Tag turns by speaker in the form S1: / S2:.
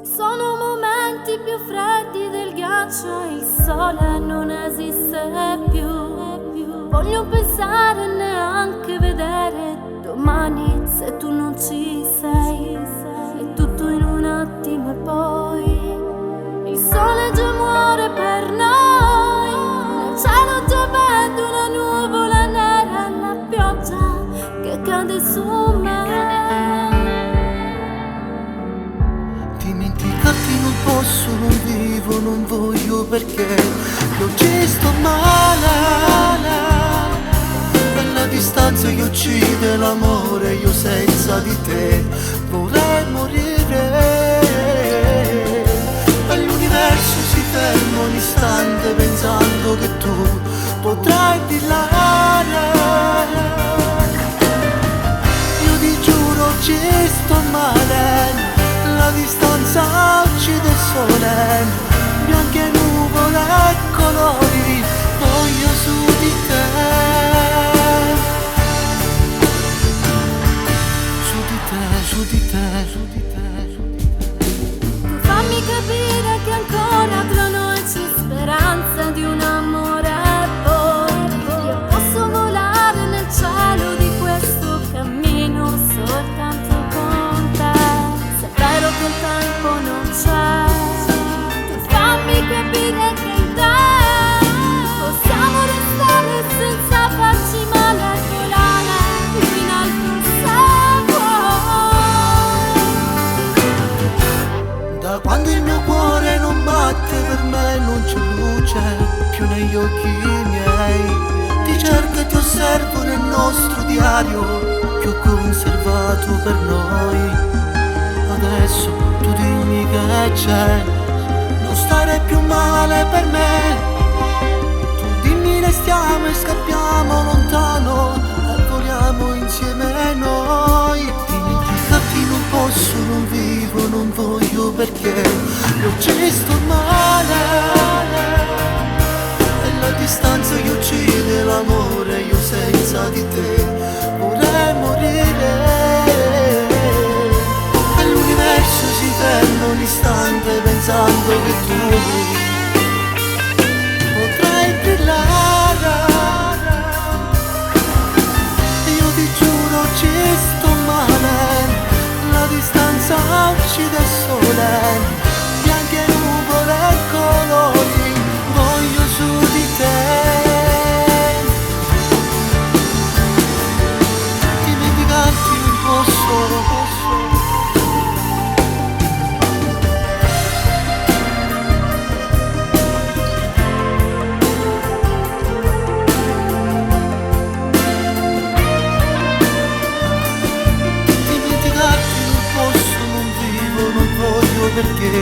S1: Sono momenti più freddi del ghiaccio, il sole non esiste più. Voglio pensare e neanche vedere domani se tu non ci sei. È tutto in un attimo e poi il sole già muore per noi. Nel cielo già vedo una nuvola nera e la pioggia che cade su me.
S2: Dimenticarti non posso, non vivo, non voglio perché non ci sto male. Nella distanza che uccide l'amore, io senza di te vorrei morire. E l'universo si ferma un istante pensando che tu potrai brillare. Io ti giuro ci sto male. La distanza uccide il sole, bianche nuvole e colori, voglio su di te. Su di te, su di te, su di te, su di te.
S1: Tu fammi capire che ancora tra noi c'è speranza di un amore poi. Io posso volare nel cielo di questo cammino soltanto con te. Se è vero che il tempo non c'è, tu fammi capire che in te possiamo restare senza farci male e volare più in alto se vuoi.
S2: Da quando il mio cuore non batte per me non c'è luce più negli occhi miei. Ti cerco e ti osservo nel nostro diario che ho conservato per noi. Adesso tu dimmi che c'è, non stare più male per me. Tu dimmi restiamo e scappiamo lontano e voliamo insieme noi. Dimenticarti non posso, non vivo, non voglio perché non ci sto male. E la distanza che uccide l'amore, io senza di te vorrei morire. Si ferma un istante pensando che tu potrai brillare. Io ti giuro ci sto male. La distanza uccide il sole, bianche nuvole e colori, voglio su di te. Dimenticarti non posso. Perché